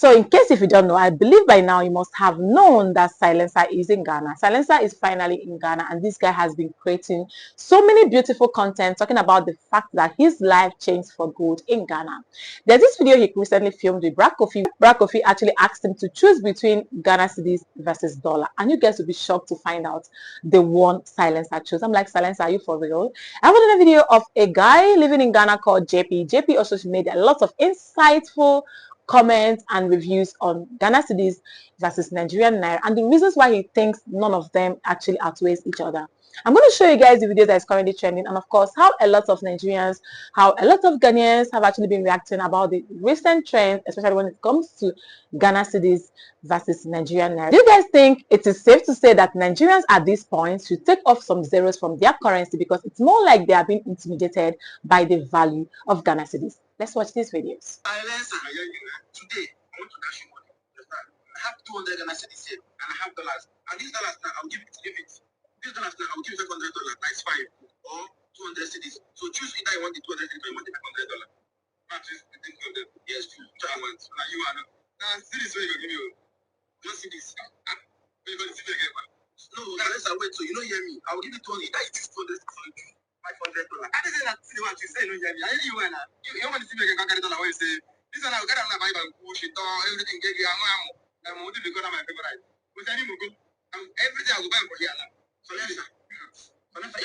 So in case if you don't know, I believe by now you must have known that Silencer is in Ghana. Silencer is finally in Ghana, and this guy has been creating so many beautiful content talking about the fact that his life changed for good in Ghana. There's this video he recently filmed with Brad Kofi. Brad Kofi actually asked him to choose between Ghana cedis versus dollar, and you guys will be shocked to find out the one Silencer chose. I'm like, Silencer, are you for real? I have another video of a guy living in Ghana called JP. JP also made a lot of insightful comments and reviews on Ghana cedis versus Nigerian Naira and the reasons why he thinks none of them actually outweighs each other. I'm going to show you guys the video that is currently trending, and of course how a lot of Nigerians, how a lot of Ghanaians have actually been reacting about the recent trend, especially when it comes to Ghana cedis versus Nigerian Naira. Do you guys think it is safe to say that Nigerians at this point should take off some zeros from their currency because it's more like they are being intimidated by the value of Ghana cedis? Let's watch these videos. Today, I want to dash you money. I have 200 Ghana cedis here, and I have dollars. And these dollars now, I'll give it. These dollars now, I'll give you $500. That's fine. Or 200 cedis. So choose either you want the 200 cedis or you want the $500. Not just think of them. Yes, two. Try once. Now you are. Now, cedis where you give you. One cedis. Maybe the cedis again. No, unless I wait. So you don't hear me. I will give you 200. Either you choose 200 or you choose $500. I didn't say that cedi what you say. No, hear me. I hear you when you want to see me again. Can't get $1 when you say. This one I got my Bible, shit, everything gave you. I'm going to become my favorite. With any move, everything I go buy for here now. So listen,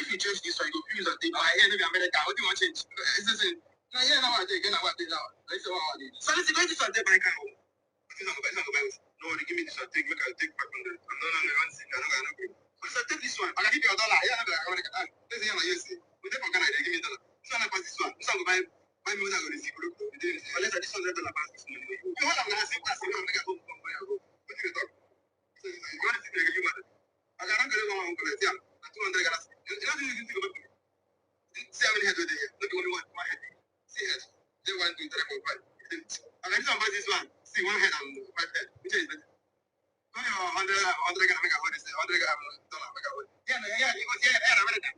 if you change this one, you go use a thing. I hear maybe America. What do you want to change? It's the same. Now, yeah, now I take. Now what they now? Let's say what I did. So let's go to this one. Take my car. No, they give me this one. Take. Make I take 500. No, one thing. I don't know. So take this one. I give you $1. Yeah, America. This is how I use it. We take from Ghana. They give me $1. This one I pass this one. This one go buy. My mother will receive it. Unless I just $100 pass this money. You want to ask me, I'm going to go from where I go. What do you talk? So you want to see me, you want it. I can't go to one place. Yeah, $200. You know, you think about it. See how many heads are there? Look, only one head. See heads. They want to interact with five. And I just this one. See one head and 5 head. Which is better? Go your 100 make a hold. $100 make a hold. Yeah, it was America.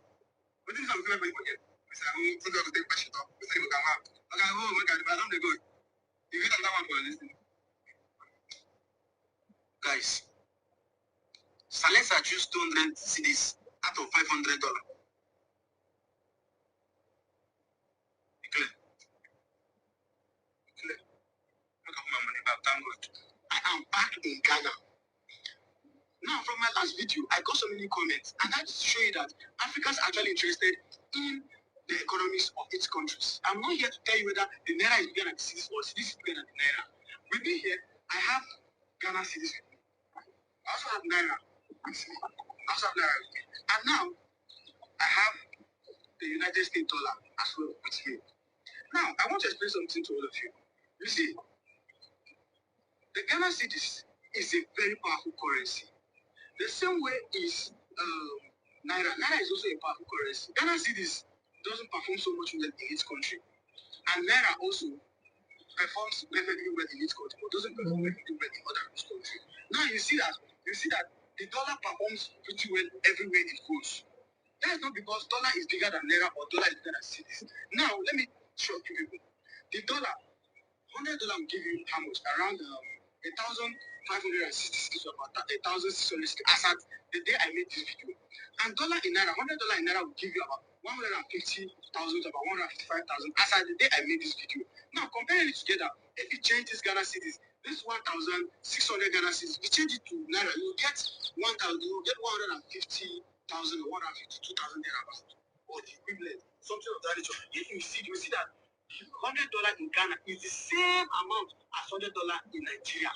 But this is something for you again. I'm going to take my shit off. Okay, oh my God, but I'm the good. You get another one for listening. Guys, Silencer choose 200 cedis out of $500. Clear. Look at my money back, thank God. I am back in Ghana. Now, from my last video, I got so many comments, and that show you that Africans are actually interested in the economies of its countries. I'm not here to tell you whether the Naira is bigger than the cedis or cedis is bigger than the Naira. With me here, I have Ghana cedis. I also have Naira. And now, I have the United States dollar as well with me. Now, I want to explain something to all of you. You see, the Ghana cedis is a very powerful currency. The same way is Naira. Naira is also a powerful currency. Ghana cedis doesn't perform so much well in its country. And Naira also performs perfectly well in its country, but doesn't perform perfectly well in other countries. Now you see that the dollar performs pretty well everywhere it goes. That is not because dollar is bigger than Naira or dollar is bigger than cedis. Now let me show you people. The dollar, $100 will give you how much? Around 1,560 to about 1,660 as at the day I made this video. And dollar in Naira, $100 in Naira will give you about 150,000 to about 155,000 as at the day I made this video. Now comparing it together, if you change this Ghana cedis, this 1,600 Ghana cedis, if you change it to Naira, you will get 1,000, you will get 150,000 or 152,000 thereabouts, or the equivalent, something of that nature. If you see that $100 in Ghana is the same amount as $100 in Nigeria.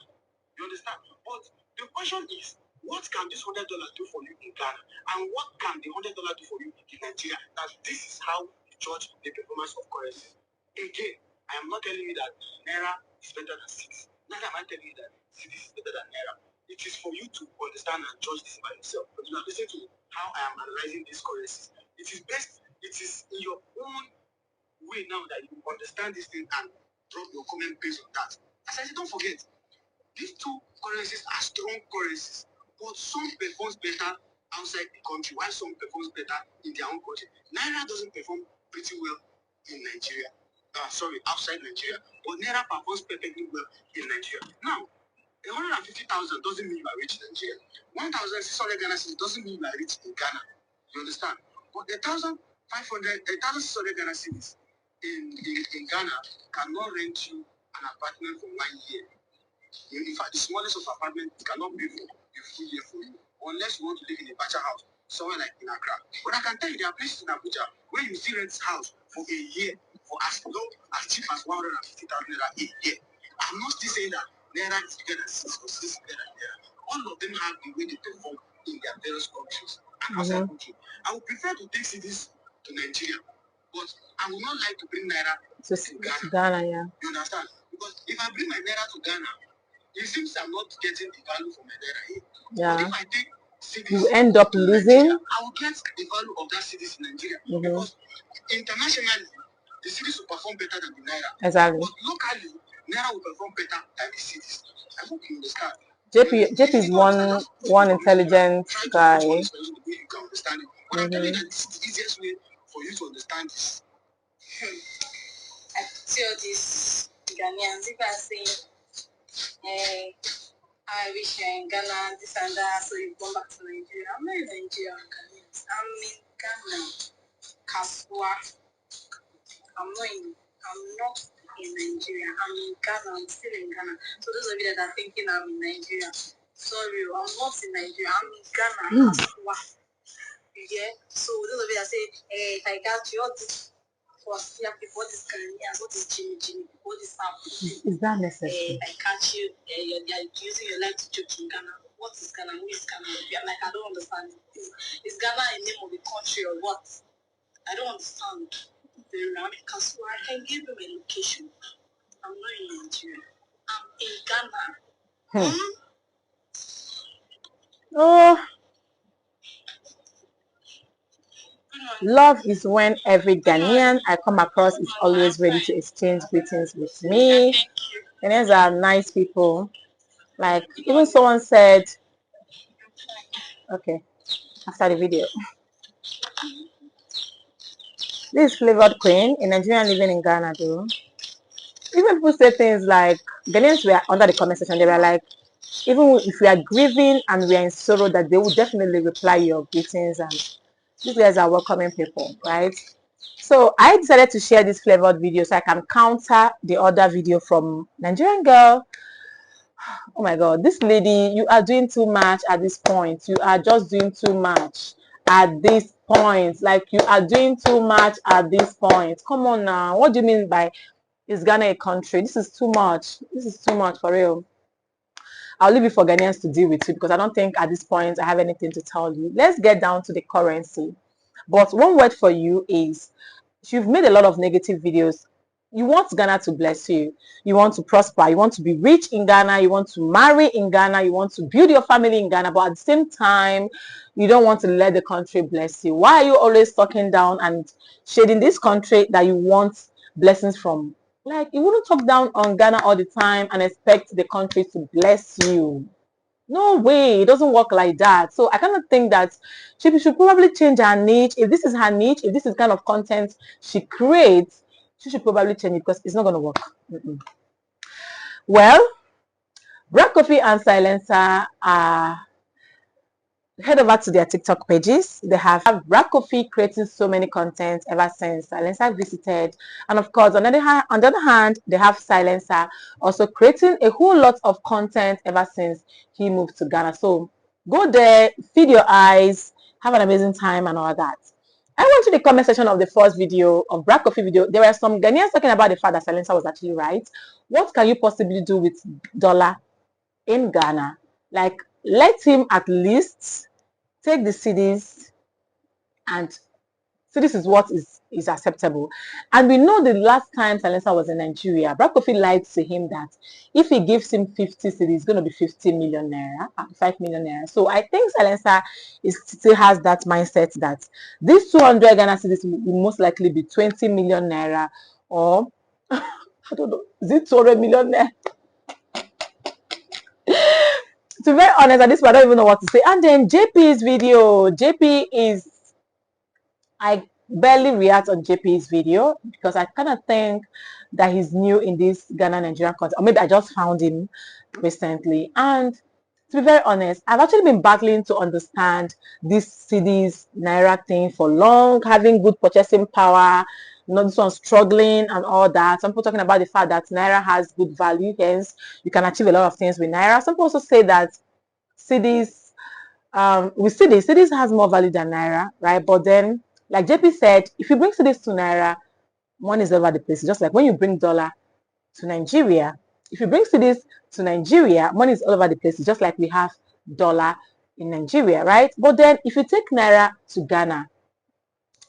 You understand? But the question is, what can this $100 do for you in Ghana? And what can the $100 do for you in Nigeria? That this is how you judge the performance of currency. Again, I am not telling you that Naira is better than cedis. Neither am I telling you that cedis is better than Naira. It is for you to understand and judge this by yourself. But you are listening to how I am analyzing these currencies. It is in your own way now that you understand this thing and drop your comment based on that. As I said, don't forget, these two currencies are strong currencies, but some performs better outside the country, while some performs better in their own country. Naira doesn't perform pretty well in Nigeria. outside Nigeria. But Naira performs perfectly well in Nigeria. Now, 150,000 doesn't mean you are rich in Nigeria. 1,600 Ghana cedis doesn't mean you are rich in Ghana. You understand? But 1,600 Ghana cedis in Ghana cannot rent you an apartment for 1 year. In fact, the smallest of apartment cannot pay for a full year for you unless you want to live in a bachelor house somewhere like in Accra. But I can tell you there are places in Abuja where you see rent house for a year for as low as cheap as 150,000 naira a year. I'm not still saying that Naira is bigger than Cedis or Cedis is bigger than Naira. All of them have the way they perform in their various countries and outside country. I would prefer to take Cedis to Nigeria, but I would not like to bring Naira to Ghana. Yeah. You understand? Because if I bring my Naira to Ghana, it seems I'm not getting the value for my Naira here. Yeah. But if I take Cedis, you end up losing. Nigeria, I will get the value of that Cedis in Nigeria because internationally, the Cedis will perform better than the Naira. Exactly. But locally, Naira will perform better than the Cedis. I hope you understand. JP is one intelligent guy. You can understand it. But I'm telling you that this is the easiest way for you to understand this. I see all these Ghanaians, if I say, hey, I wish you're in Ghana, this and that, so you come back to Nigeria. I'm not in Nigeria, I'm in Ghana. Kasua. I'm not in Nigeria. I'm in Ghana. I'm still in Ghana. So those of you that are thinking I'm in Nigeria, sorry, I'm not in Nigeria. I'm in Ghana. Kasua. Yeah. So those of you that say, hey, if I got you, all this first year people, what is Ghanaians, what is Jimmy, what is Sam? Is that necessary? I catch you, you're using your life to joke in Ghana. What is Ghana? Who is Ghana? Like, I don't understand. Is Ghana a name of a country or what? I don't understand. Because I can give him a location. I'm not in Nigeria. I'm in Ghana. Oh, love is when every Ghanaian I come across is always ready to exchange greetings with me. Ghanaians are nice people. Like, even someone said, okay, after the video, this is Flavored Queen, a Nigerian living in Ghana, though. Even people say things like, Ghanaians were under the comment section, they were like, even if we are grieving and we are in sorrow, that they will definitely reply your greetings, and these guys are welcoming people, right? So I decided to share this flavored video so I can counter the other video from Nigerian girl. Oh my God, this lady, you are doing too much at this point. You are just doing too much at this point. Like, you are doing too much at this point. Come on now. What do you mean by, is Ghana a country? This is too much. This is too much for real. I'll leave it for Ghanaians to deal with it because I don't think at this point I have anything to tell you. Let's get down to the currency. But one word for you is, you've made a lot of negative videos. You want Ghana to bless you. You want to prosper. You want to be rich in Ghana. You want to marry in Ghana. You want to build your family in Ghana. But at the same time, you don't want to let the country bless you. Why are you always talking down and shading this country that you want blessings from? Like, you wouldn't talk down on Ghana all the time and expect the country to bless you. No way, it doesn't work like that. So I kind of think that she should probably change her niche. If this is her niche, if this is kind of content she creates, she should probably change it because it's not going to work. Well, Black Coffee and Silencer are, head over to their TikTok pages. They have Black Coffee creating so many content ever since Silencer visited. And of course, on the other hand, they have Silencer also creating a whole lot of content ever since he moved to Ghana. So go there, feed your eyes, have an amazing time and all that. I went to the comment section of the first video, of Black Coffee video. There were some Ghanaians talking about the fact that Silencer was actually right. What can you possibly do with dollar in Ghana? Like, let him at least take the Cedis, and so this is what is acceptable. And we know the last time Silencer was in Nigeria, Black Coffee lied to him that if he gives him 50 Cedis, it's going to be 50 million naira, 5 million naira. So I think Silencer still has that mindset that these 200 Ghana Cedis will most likely be 20 million naira, or I don't know, is it 200 million naira? To be very honest, at this point, I don't even know what to say. And then JP's video, JP is, barely react on JP's video because I kind of think that he's new in this Ghana Nigerian content, or maybe I just found him recently. And to be very honest, I've actually been battling to understand this Cedis Naira thing for long, having good purchasing power, not this one struggling and all that. Some people talking about the fact that Naira has good value, hence you can achieve a lot of things with Naira. Some people also say that Cedis, with Cedis has more value than Naira, right? But then, like JP said, if you bring Cedis to Naira, money is all over the place. Just like when you bring dollar to Nigeria, if you bring Cedis to Nigeria, money is all over the place. It's just like we have dollar in Nigeria, right? But then if you take Naira to Ghana,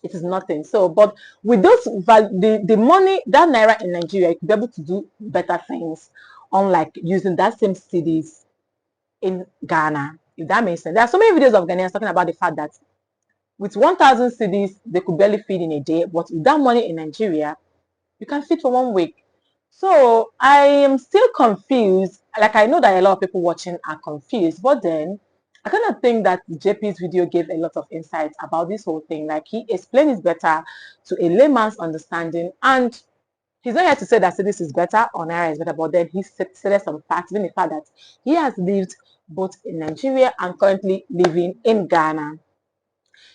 it is nothing. So, but with those the money, that Naira in Nigeria, you could be able to do better things, unlike using that same Cedis in Ghana, if that makes sense. There are so many videos of Ghanaians talking about the fact that with 1,000 Cedis, they could barely feed in a day, but with that money in Nigeria, you can feed for 1 week. So I am still confused. Like, I know that a lot of people watching are confused, but then I kind of think that JP's video gave a lot of insights about this whole thing. Like, he explained it better to a layman's understanding, and he's not here to say that Cedis is better or Naira is better, but then he said some facts, even the fact that he has lived both in Nigeria and currently living in Ghana.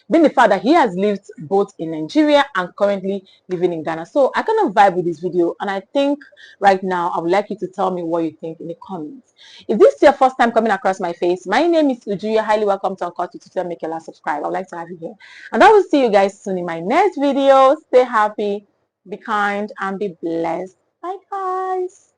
Being the fact that he has lived both in Nigeria and currently living in Ghana. So I kind of vibe with this video, and I think right now I would like you to tell me what you think in the comments. If this is your first time coming across my face, my name is Uju. You're highly welcome to Uncut tutorial. Make a like, subscribe. I would like to have you here. And I will see you guys soon in my next video. Stay happy, be kind, and be blessed. Bye guys.